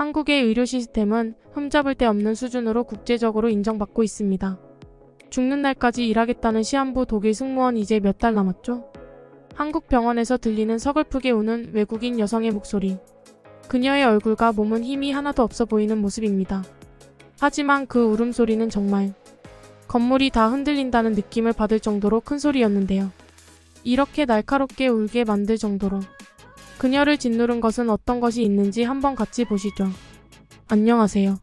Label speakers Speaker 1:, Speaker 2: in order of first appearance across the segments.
Speaker 1: 한국의 의료 시스템은 흠잡을 데 없는 수준으로 국제적으로 인정받고 있습니다. 죽는 날까지 일하겠다는 시한부 독일 승무원 이제 몇 달 남았죠? 한국 병원에서 들리는 서글프게 우는 외국인 여성의 목소리. 그녀의 얼굴과 몸은 힘이 하나도 없어 보이는 모습입니다. 하지만 그 울음소리는 정말 건물이 다 흔들린다는 느낌을 받을 정도로 큰 소리였는데요. 이렇게 날카롭게 울게 만들 정도로 그녀를 짓누른 것은 어떤 것이 있는지 한번 같이 보시죠. 안녕하세요.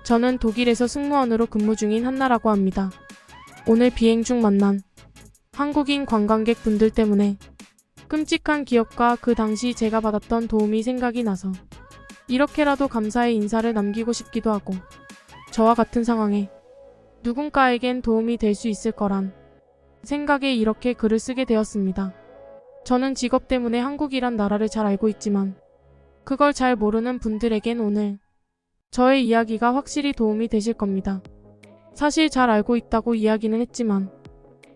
Speaker 1: 저는 독일에서 승무원으로 근무 중인 한나라고 합니다. 오늘 비행 중 만난 한국인 관광객 분들 때문에 끔찍한 기억과 그 당시 제가 받았던 도움이 생각이 나서 이렇게라도 감사의 인사를 남기고 싶기도 하고 저와 같은 상황에 누군가에겐 도움이 될 수 있을 거란 생각에 이렇게 글을 쓰게 되었습니다. 저는 직업 때문에 한국이란 나라를 잘 알고 있지만 그걸 잘 모르는 분들에겐 오늘 저의 이야기가 확실히 도움이 되실 겁니다. 사실 잘 알고 있다고 이야기는 했지만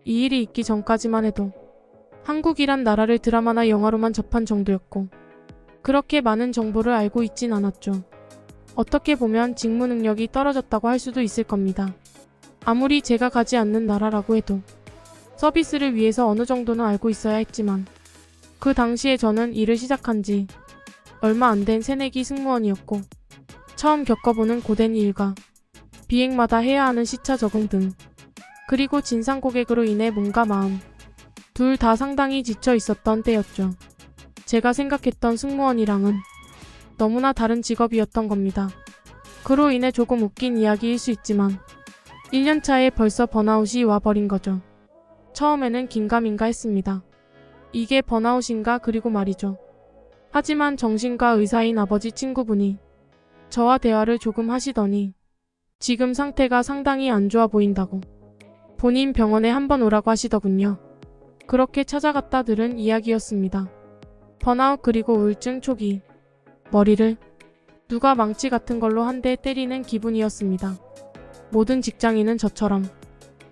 Speaker 1: 이 일이 있기 전까지만 해도 한국이란 나라를 드라마나 영화로만 접한 정도였고 그렇게 많은 정보를 알고 있진 않았죠. 어떻게 보면 직무 능력이 떨어졌다고 할 수도 있을 겁니다. 아무리 제가 가지 않는 나라라고 해도 서비스를 위해서 어느 정도는 알고 있어야 했지만 그 당시에 저는 일을 시작한 지 얼마 안 된 새내기 승무원이었고 처음 겪어보는 고된 일과 비행마다 해야 하는 시차 적응 등 그리고 진상 고객으로 인해 몸과 마음 둘 다 상당히 지쳐 있었던 때였죠. 제가 생각했던 승무원이랑은 너무나 다른 직업이었던 겁니다. 그로 인해 조금 웃긴 이야기일 수 있지만 1년 차에 벌써 번아웃이 와버린 거죠. 처음에는 긴가민가 했습니다. 이게 번아웃인가 그리고 말이죠. 하지만 정신과 의사인 아버지 친구분이 저와 대화를 조금 하시더니 지금 상태가 상당히 안 좋아 보인다고 본인 병원에 한번 오라고 하시더군요. 그렇게 찾아갔다 들은 이야기였습니다. 번아웃 그리고 우울증 초기. 머리를 누가 망치 같은 걸로 한 대 때리는 기분이었습니다. 모든 직장인은 저처럼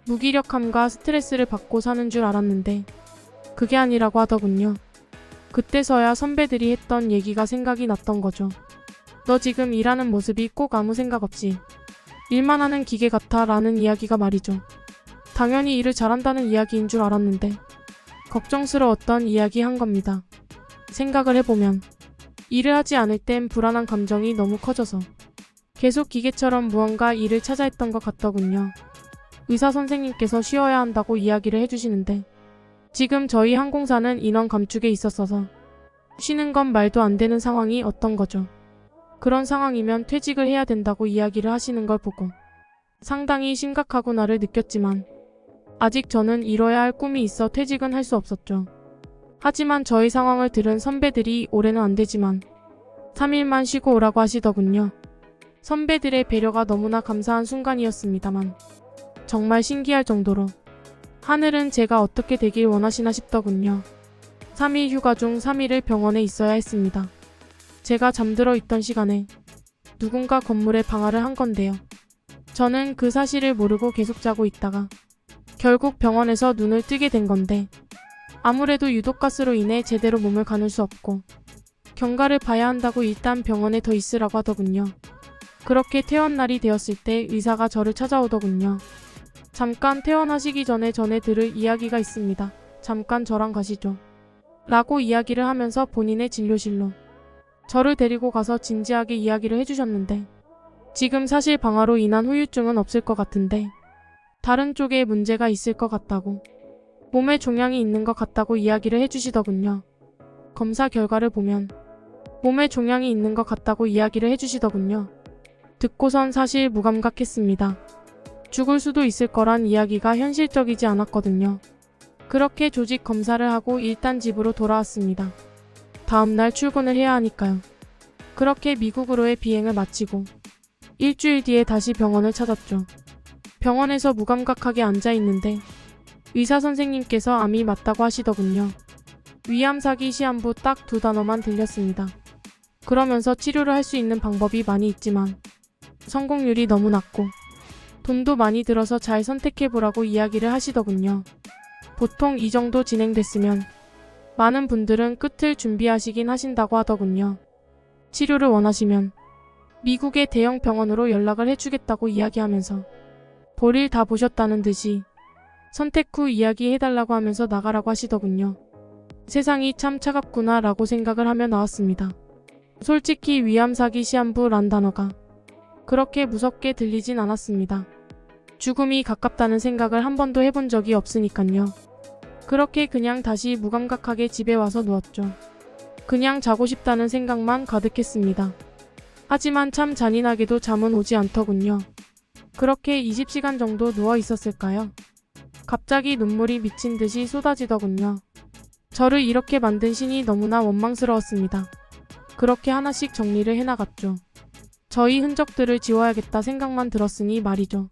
Speaker 1: 무기력함과 스트레스를 받고 사는 줄 알았는데 그게 아니라고 하더군요. 그때서야 선배들이 했던 얘기가 생각이 났던 거죠. 너 지금 일하는 모습이 꼭 아무 생각 없이 일만 하는 기계 같아 라는 이야기가 말이죠. 당연히 일을 잘한다는 이야기인 줄 알았는데 걱정스러웠던 이야기 한 겁니다. 생각을 해보면 일을 하지 않을 땐 불안한 감정이 너무 커져서 계속 기계처럼 무언가 일을 찾아 했던 것 같더군요. 의사 선생님께서 쉬어야 한다고 이야기를 해주시는데 지금 저희 항공사는 인원 감축에 있었어서 쉬는 건 말도 안 되는 상황이 어떤 거죠. 그런 상황이면 퇴직을 해야 된다고 이야기를 하시는 걸 보고 상당히 심각하구나를 느꼈지만 아직 저는 이뤄야 할 꿈이 있어 퇴직은 할 수 없었죠. 하지만 저희 상황을 들은 선배들이 올해는 안 되지만 3일만 쉬고 오라고 하시더군요. 선배들의 배려가 너무나 감사한 순간이었습니다만 정말 신기할 정도로 하늘은 제가 어떻게 되길 원하시나 싶더군요. 3일 휴가 중 3일을 병원에 있어야 했습니다. 제가 잠들어 있던 시간에 누군가 건물에 방화를 한 건데요. 저는 그 사실을 모르고 계속 자고 있다가 결국 병원에서 눈을 뜨게 된 건데 아무래도 유독가스로 인해 제대로 몸을 가눌 수 없고 경과를 봐야 한다고 일단 병원에 더 있으라고 하더군요. 그렇게 퇴원 날이 되었을 때 의사가 저를 찾아오더군요. 잠깐 퇴원하시기 전에 들을 이야기가 있습니다. 잠깐 저랑 가시죠. 라고 이야기를 하면서 본인의 진료실로 저를 데리고 가서 진지하게 이야기를 해주셨는데 지금 사실 방화로 인한 후유증은 없을 것 같은데 다른 쪽에 문제가 있을 것 같다고 몸에 종양이 있는 것 같다고 이야기를 해주시더군요. 검사 결과를 보면 몸에 종양이 있는 것 같다고 이야기를 해주시더군요. 듣고선 사실 무감각했습니다. 죽을 수도 있을 거란 이야기가 현실적이지 않았거든요. 그렇게 조직 검사를 하고 일단 집으로 돌아왔습니다. 다음날 출근을 해야 하니까요. 그렇게 미국으로의 비행을 마치고 일주일 뒤에 다시 병원을 찾았죠. 병원에서 무감각하게 앉아있는데 의사 선생님께서 암이 맞다고 하시더군요. 위암 사기 시한부 딱 2단어만 들렸습니다. 그러면서 치료를 할 수 있는 방법이 많이 있지만 성공률이 너무 낮고 돈도 많이 들어서 잘 선택해보라고 이야기를 하시더군요. 보통 이 정도 진행됐으면 많은 분들은 끝을 준비하시긴 하신다고 하더군요. 치료를 원하시면 미국의 대형 병원으로 연락을 해주겠다고 이야기하면서 볼일 다 보셨다는 듯이 선택 후 이야기해달라고 하면서 나가라고 하시더군요. 세상이 참 차갑구나 라고 생각을 하며 나왔습니다. 솔직히 위암사기 시한부란 단어가 그렇게 무섭게 들리진 않았습니다. 죽음이 가깝다는 생각을 한 번도 해본 적이 없으니깐요. 그렇게 그냥 다시 무감각하게 집에 와서 누웠죠. 그냥 자고 싶다는 생각만 가득했습니다. 하지만 참 잔인하게도 잠은 오지 않더군요. 그렇게 20시간 정도 누워 있었을까요? 갑자기 눈물이 미친 듯이 쏟아지더군요. 저를 이렇게 만든 신이 너무나 원망스러웠습니다. 그렇게 하나씩 정리를 해나갔죠. 저희 흔적들을 지워야겠다 생각만 들었으니 말이죠.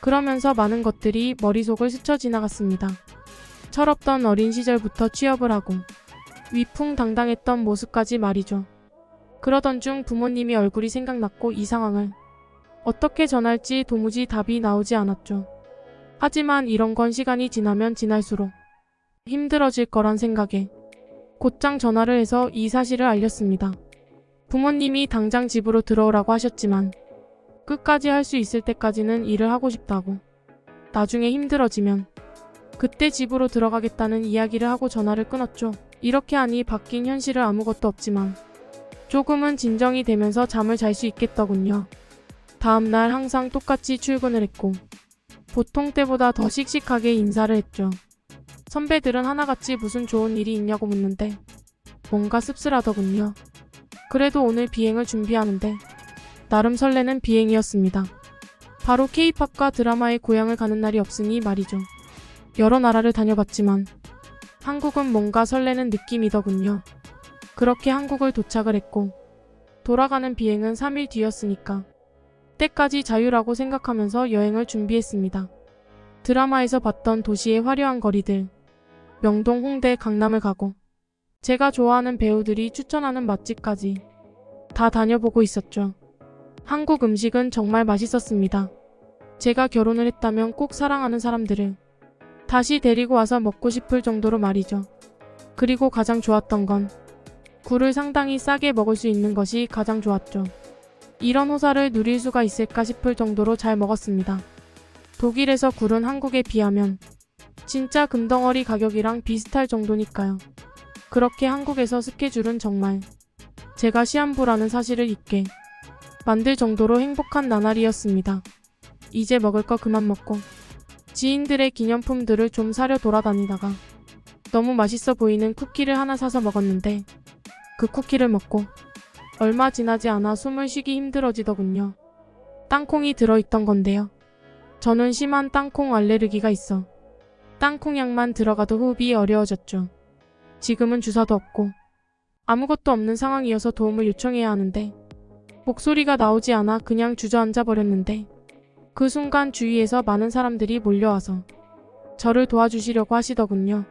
Speaker 1: 그러면서 많은 것들이 머릿속을 스쳐 지나갔습니다. 철없던 어린 시절부터 취업을 하고 위풍당당했던 모습까지 말이죠. 그러던 중 부모님이 얼굴이 생각났고 이 상황을 어떻게 전할지 도무지 답이 나오지 않았죠. 하지만 이런 건 시간이 지나면 지날수록 힘들어질 거란 생각에 곧장 전화를 해서 이 사실을 알렸습니다. 부모님이 당장 집으로 들어오라고 하셨지만 끝까지 할 수 있을 때까지는 일을 하고 싶다고, 나중에 힘들어지면 그때 집으로 들어가겠다는 이야기를 하고 전화를 끊었죠. 이렇게 하니 바뀐 현실은 아무것도 없지만 조금은 진정이 되면서 잠을 잘 수 있겠더군요. 다음날 항상 똑같이 출근을 했고 보통 때보다 더 씩씩하게 인사를 했죠. 선배들은 하나같이 무슨 좋은 일이 있냐고 묻는데 뭔가 씁쓸하더군요. 그래도 오늘 비행을 준비하는데 나름 설레는 비행이었습니다. 바로 K-팝과 드라마의 고향을 가는 날이 없으니 말이죠. 여러 나라를 다녀봤지만 한국은 뭔가 설레는 느낌이더군요. 그렇게 한국을 도착을 했고 돌아가는 비행은 3일 뒤였으니까 때까지 자유라고 생각하면서 여행을 준비했습니다. 드라마에서 봤던 도시의 화려한 거리들, 명동, 홍대, 강남을 가고 제가 좋아하는 배우들이 추천하는 맛집까지 다 다녀보고 있었죠. 한국 음식은 정말 맛있었습니다. 제가 결혼을 했다면 꼭 사랑하는 사람들을 다시 데리고 와서 먹고 싶을 정도로 말이죠. 그리고 가장 좋았던 건 굴을 상당히 싸게 먹을 수 있는 것이 가장 좋았죠. 이런 호사를 누릴 수가 있을까 싶을 정도로 잘 먹었습니다. 독일에서 굴은 한국에 비하면 진짜 금덩어리 가격이랑 비슷할 정도니까요. 그렇게 한국에서 스케줄은 정말 제가 시한부라는 사실을 잊게 만들 정도로 행복한 나날이었습니다. 이제 먹을 거 그만 먹고 지인들의 기념품들을 좀 사려 돌아다니다가 너무 맛있어 보이는 쿠키를 하나 사서 먹었는데 그 쿠키를 먹고 얼마 지나지 않아 숨을 쉬기 힘들어지더군요. 땅콩이 들어있던 건데요. 저는 심한 땅콩 알레르기가 있어 땅콩향만 들어가도 호흡이 어려워졌죠. 지금은 주사도 없고 아무것도 없는 상황이어서 도움을 요청해야 하는데 목소리가 나오지 않아 그냥 주저앉아 버렸는데 그 순간 주위에서 많은 사람들이 몰려와서 저를 도와주시려고 하시더군요.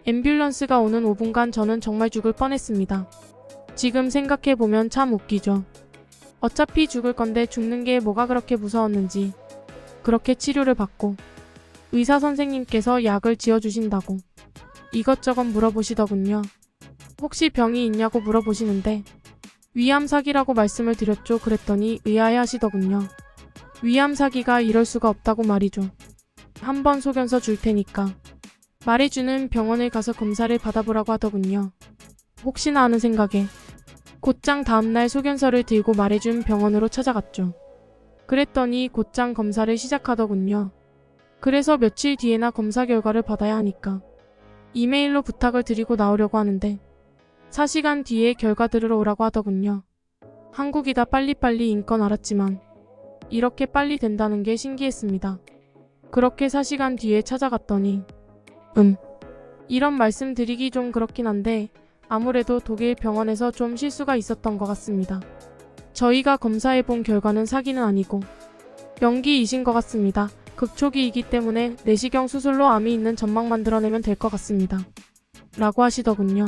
Speaker 1: 앰뷸런스가 오는 5분간 저는 정말 죽을 뻔했습니다. 지금 생각해보면 참 웃기죠. 어차피 죽을 건데 죽는 게 뭐가 그렇게 무서웠는지 그렇게 치료를 받고 의사 선생님께서 약을 지어주신다고 이것저것 물어보시더군요. 혹시 병이 있냐고 물어보시는데 위암 사기라고 말씀을 드렸죠. 그랬더니 의아해 하시더군요. 위암 사기가 이럴 수가 없다고 말이죠. 한번 소견서 줄 테니까 말해주는 병원을 가서 검사를 받아보라고 하더군요. 혹시나 하는 생각에 곧장 다음날 소견서를 들고 말해준 병원으로 찾아갔죠. 그랬더니 곧장 검사를 시작하더군요. 그래서 며칠 뒤에나 검사 결과를 받아야 하니까 이메일로 부탁을 드리고 나오려고 하는데 4시간 뒤에 결과 들으러 오라고 하더군요. 한국이다 빨리빨리 인건 알았지만 이렇게 빨리 된다는 게 신기했습니다. 그렇게 4시간 뒤에 찾아갔더니 이런 말씀 드리기 좀 그렇긴 한데 아무래도 독일 병원에서 좀 실수가 있었던 것 같습니다. 저희가 검사해본 결과는 사기는 아니고 연기이신 것 같습니다. 극초기이기 때문에 내시경 수술로 암이 있는 점막 만들어내면 될 것 같습니다. 라고 하시더군요.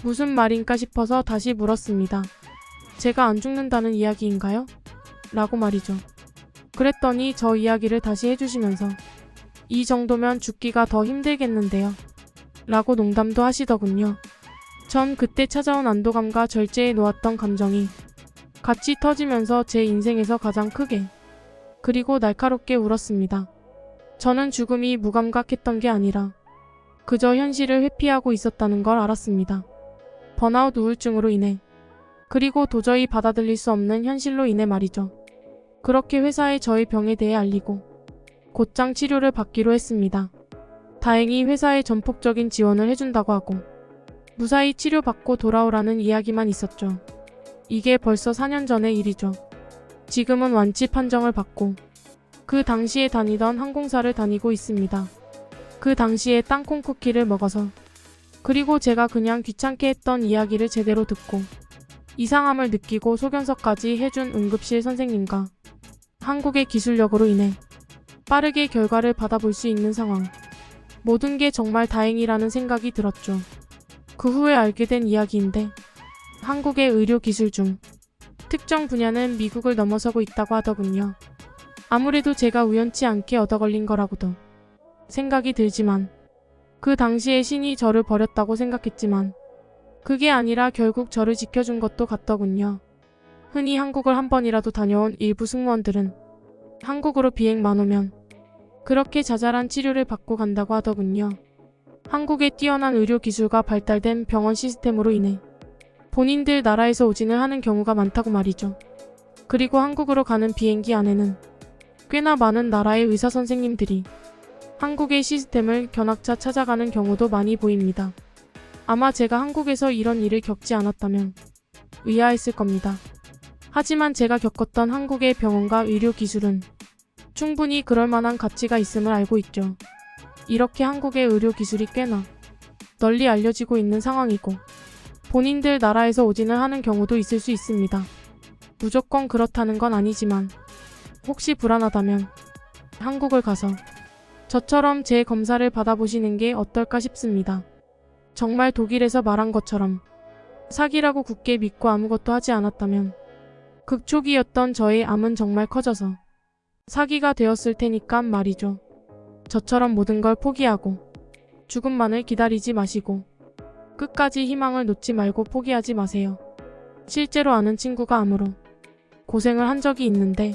Speaker 1: 무슨 말인가 싶어서 다시 물었습니다. 제가 안 죽는다는 이야기인가요? 라고 말이죠. 그랬더니 저 이야기를 다시 해주시면서 이 정도면 죽기가 더 힘들겠는데요. 라고 농담도 하시더군요. 전 그때 찾아온 안도감과 절제해 놓았던 감정이 같이 터지면서 제 인생에서 가장 크게 그리고 날카롭게 울었습니다. 저는 죽음이 무감각했던 게 아니라 그저 현실을 회피하고 있었다는 걸 알았습니다. 번아웃 우울증으로 인해 그리고 도저히 받아들일 수 없는 현실로 인해 말이죠. 그렇게 회사에 저의 병에 대해 알리고 곧장 치료를 받기로 했습니다. 다행히 회사에 전폭적인 지원을 해준다고 하고 무사히 치료받고 돌아오라는 이야기만 있었죠. 이게 벌써 4년 전의 일이죠. 지금은 완치 판정을 받고 그 당시에 다니던 항공사를 다니고 있습니다. 그 당시에 땅콩 쿠키를 먹어서 그리고 제가 그냥 귀찮게 했던 이야기를 제대로 듣고 이상함을 느끼고 소견서까지 해준 응급실 선생님과 한국의 기술력으로 인해 빠르게 결과를 받아볼 수 있는 상황. 모든 게 정말 다행이라는 생각이 들었죠. 그 후에 알게 된 이야기인데 한국의 의료 기술 중 특정 분야는 미국을 넘어서고 있다고 하더군요. 아무래도 제가 우연치 않게 얻어 걸린 거라고도 생각이 들지만 그 당시에 신이 저를 버렸다고 생각했지만 그게 아니라 결국 저를 지켜준 것도 같더군요. 흔히 한국을 한 번이라도 다녀온 일부 승무원들은 한국으로 비행만 오면 그렇게 자잘한 치료를 받고 간다고 하더군요. 한국의 뛰어난 의료 기술과 발달된 병원 시스템으로 인해 본인들 나라에서 오진을 하는 경우가 많다고 말이죠. 그리고 한국으로 가는 비행기 안에는 꽤나 많은 나라의 의사 선생님들이 한국의 시스템을 견학차 찾아가는 경우도 많이 보입니다. 아마 제가 한국에서 이런 일을 겪지 않았다면 의아했을 겁니다. 하지만 제가 겪었던 한국의 병원과 의료 기술은 충분히 그럴 만한 가치가 있음을 알고 있죠. 이렇게 한국의 의료 기술이 꽤나 널리 알려지고 있는 상황이고 본인들 나라에서 오진을 하는 경우도 있을 수 있습니다. 무조건 그렇다는 건 아니지만 혹시 불안하다면 한국을 가서 저처럼 제 검사를 받아보시는 게 어떨까 싶습니다. 정말 독일에서 말한 것처럼 사기라고 굳게 믿고 아무것도 하지 않았다면 극초기였던 저의 암은 정말 커져서 사기가 되었을 테니까 말이죠. 저처럼 모든 걸 포기하고 죽음만을 기다리지 마시고 끝까지 희망을 놓지 말고 포기하지 마세요. 실제로 아는 친구가 암으로 고생을 한 적이 있는데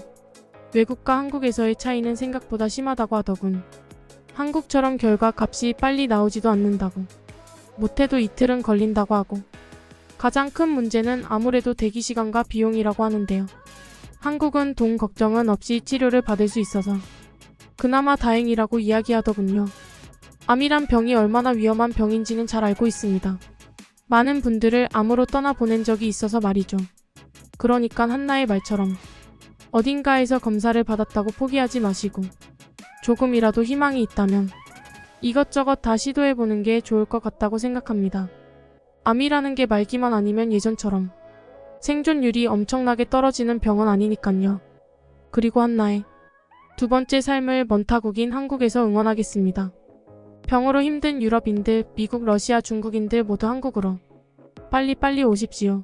Speaker 1: 외국과 한국에서의 차이는 생각보다 심하다고 하더군. 한국처럼 결과 값이 빨리 나오지도 않는다고. 못해도 이틀은 걸린다고 하고 가장 큰 문제는 아무래도 대기 시간과 비용이라고 하는데요. 한국은 돈 걱정은 없이 치료를 받을 수 있어서 그나마 다행이라고 이야기하더군요. 암이란 병이 얼마나 위험한 병인지는 잘 알고 있습니다. 많은 분들을 암으로 떠나보낸 적이 있어서 말이죠. 그러니까 한나의 말처럼 어딘가에서 검사를 받았다고 포기하지 마시고 조금이라도 희망이 있다면 이것저것 다 시도해보는 게 좋을 것 같다고 생각합니다. 암이라는 게 말기만 아니면 예전처럼 생존율이 엄청나게 떨어지는 병은 아니니깐요. 그리고 한나의 두 번째 삶을 먼 타국인 한국에서 응원하겠습니다. 병으로 힘든 유럽인들, 미국, 러시아, 중국인들 모두 한국으로 빨리빨리 오십시오.